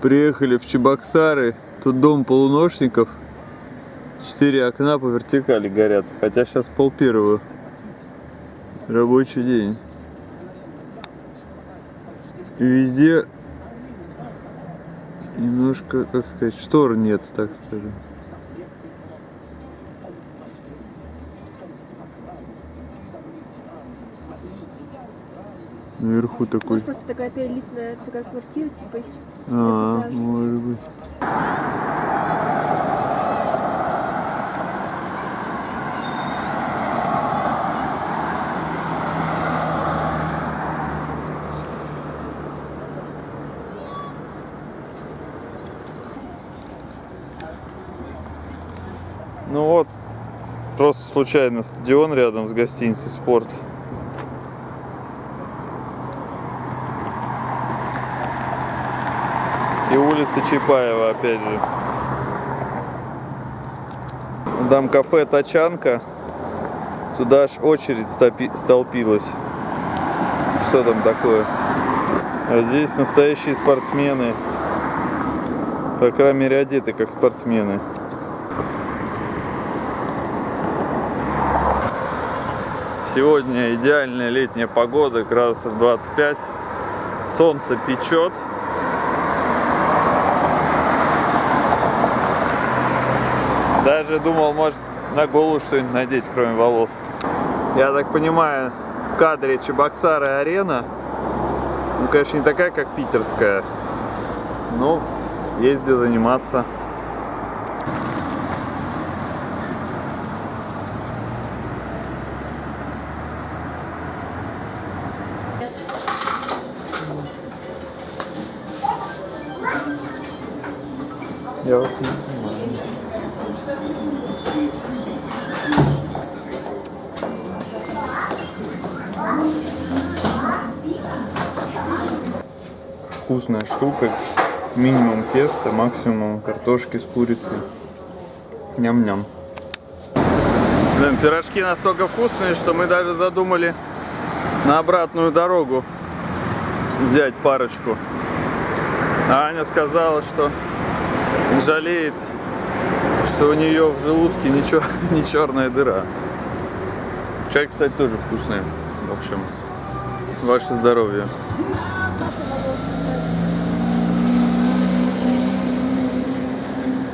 Приехали в Чебоксары. Тут дом полуношников. 4 окна по вертикали горят. Хотя сейчас 12:30. Рабочий день. И везде немножко, как сказать, штор нет, так скажем. Наверху такой. Может, просто такая-то элитная такая квартира, типа из Может быть. Ну вот, просто случайно стадион рядом с гостиницей «Спорт». И улица Чапаева, опять же. Там кафе «Тачанка». Туда аж очередь столпилась. Что там такое? А здесь настоящие спортсмены. По крайней мере, одеты как спортсмены. Сегодня идеальная летняя погода, градусов 25. Солнце печет. Даже думал, может, на голову что-нибудь надеть, кроме волос. Я так понимаю, в кадре Чебоксары-арена. Ну, конечно, не такая, как питерская. Но есть где заниматься. Я вас не снимаю. Вкусная штука. Минимум теста, максимум картошки с курицей. Ням-ням. Блин, пирожки настолько вкусные, что мы даже задумали на обратную дорогу взять парочку. А Аня сказала, что жалеет, что у нее в желудке не черная дыра. Чай, кстати, тоже вкусный. В общем, ваше здоровье.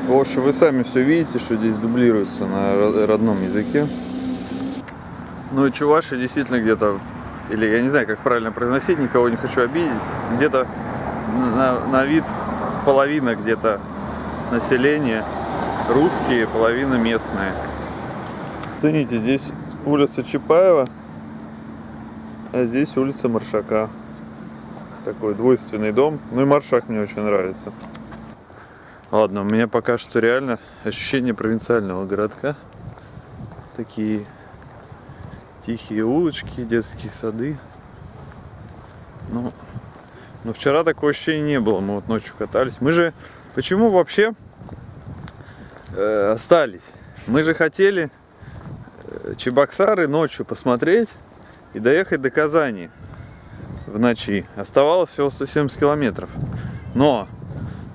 В общем, вы сами все видите, что здесь дублируется на родном языке. Ну и чуваши действительно где-то, или я не знаю, как правильно произносить, никого не хочу обидеть, где-то на вид половина где-то населения русские, половина местные. Цените, здесь улица Чапаева, а здесь улица Маршака. Такой двойственный дом. Ну и Маршак мне очень нравится. Ладно, у меня пока что реально ощущение провинциального городка. Такие тихие улочки, детские сады. Но вчера такого ощущения не было. Мы вот ночью катались. Мы же почему вообще остались? Мы же хотели Чебоксары ночью посмотреть и доехать до Казани в ночи. Оставалось всего 170 километров. Но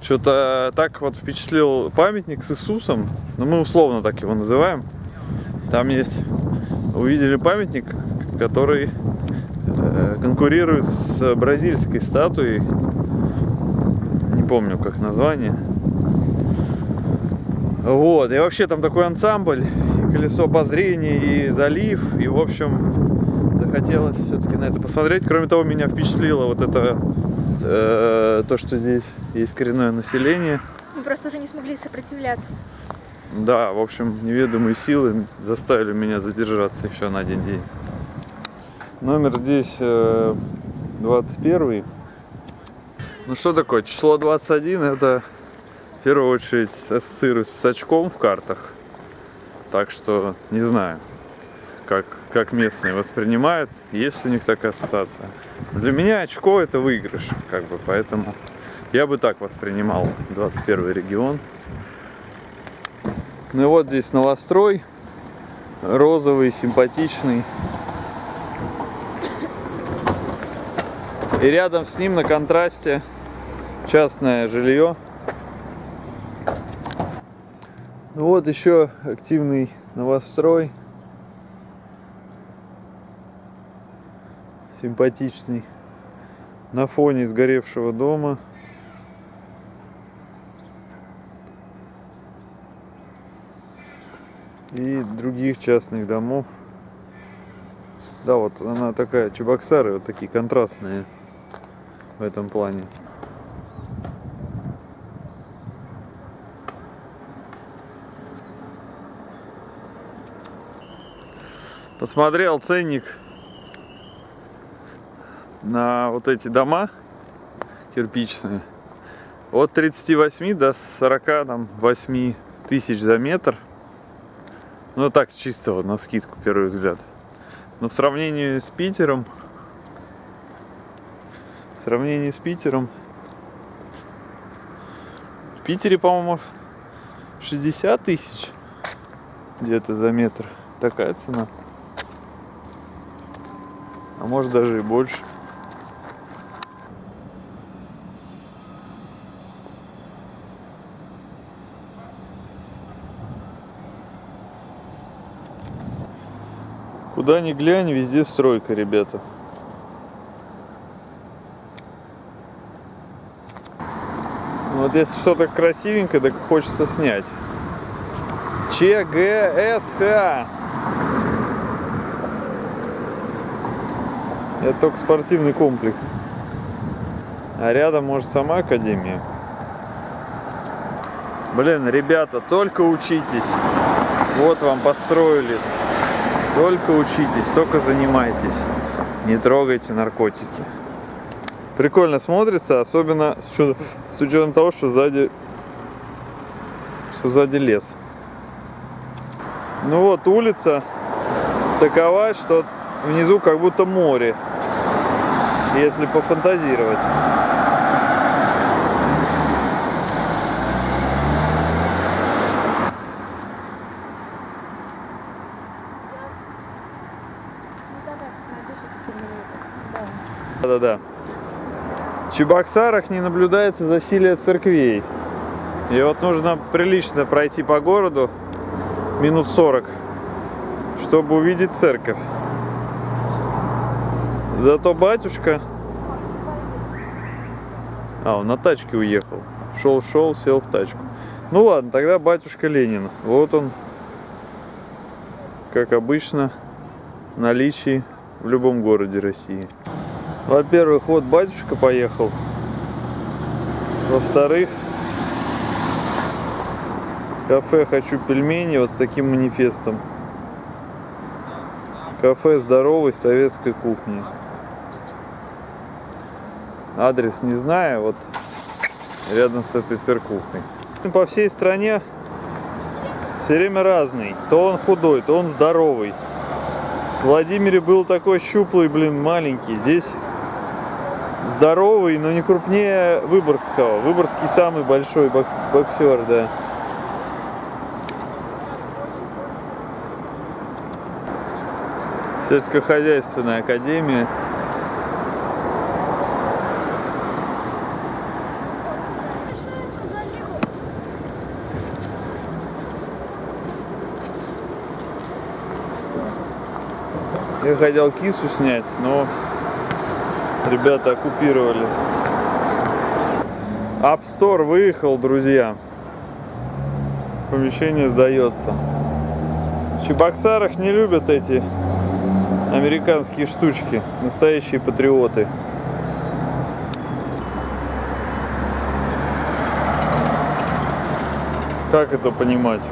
что-то так вот впечатлил памятник с Иисусом. Ну, мы условно так его называем. Там есть, увидели памятник, который конкурирует с бразильской статуей. Не помню, как название. Вот, и вообще там такой ансамбль, и колесо обозрения, и залив, и в общем захотелось все-таки на это посмотреть. Кроме того, меня впечатлило вот это, то, что здесь есть коренное население. Мы просто уже не смогли сопротивляться. Да, в общем, неведомые силы заставили меня задержаться еще на один день. Номер здесь 21. Ну что такое, число 21 это в первую очередь ассоциируется с очком в картах. Так что не знаю, как местные воспринимают, есть ли у них такая ассоциация. Для меня очко это выигрыш, как бы, поэтому я бы так воспринимал 21 регион. Ну и вот здесь новострой, розовый, симпатичный. И рядом с ним на контрасте частное жилье. Ну вот еще активный новострой. Симпатичный. На фоне сгоревшего дома. И других частных домов. Да, вот она такая, Чебоксары вот такие контрастные в этом плане. Посмотрел ценник на вот эти дома кирпичные. От 38 до 48 тысяч за метр. Ну так, чисто вот на скидку, первый взгляд. Но в сравнении с Питером, в Питере, по-моему, 60 тысяч где-то за метр. Такая цена. А может даже и больше. Куда ни глянь, везде стройка, ребята. Вот если что-то красивенькое, так хочется снять. ЧГСХ. Это только спортивный комплекс. А рядом, может, сама академия. Блин, ребята, только учитесь. Вот вам построили. Только учитесь, только занимайтесь. Не трогайте наркотики. Прикольно смотрится, особенно с учетом того, что сзади лес. Ну вот, улица такова, что внизу как будто море, если пофантазировать. Да-да-да. В Чебоксарах не наблюдается засилие церквей. И вот нужно прилично пройти по городу минут 40, чтобы увидеть церковь. Зато батюшка... он на тачке уехал. Шел, сел в тачку. Ну ладно, тогда батюшка Ленин. Вот он, как обычно, в наличии в любом городе России. Во-первых, вот батюшка поехал. Во-вторых, кафе «Хочу пельмени» вот с таким манифестом. Кафе здоровой советской кухни. Адрес не знаю, вот рядом с этой церквухой. По всей стране все время разный. То он худой, то он здоровый. В Владимире был такой щуплый, маленький. Здесь здоровый, но не крупнее Выборгского. Выборгский самый большой боксер, да. Сельскохозяйственная академия. Я хотел кису снять, но ребята оккупировали. App Store выехал, друзья. Помещение сдается. В Чебоксарах не любят эти американские штучки. Настоящие патриоты. Как это понимать?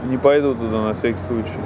Не пойду туда на всякий случай.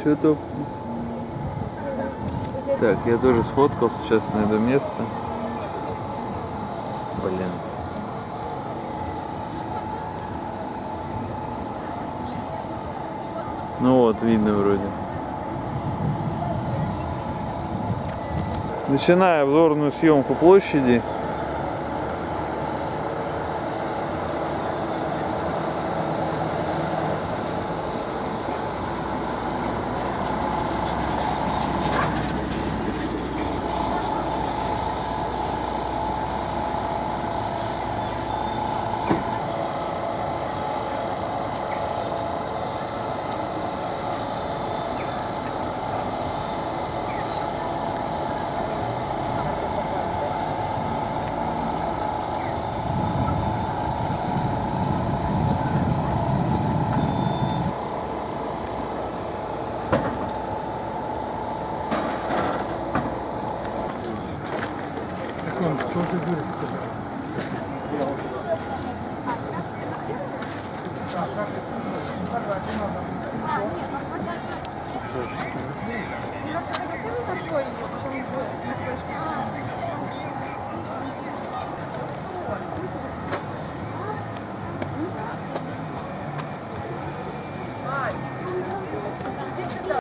Что-то... Так, я тоже сфоткался, сейчас найду место. Блин. Ну вот, видно вроде. Начиная обзорную съемку площади. Так он, что ты говоришь?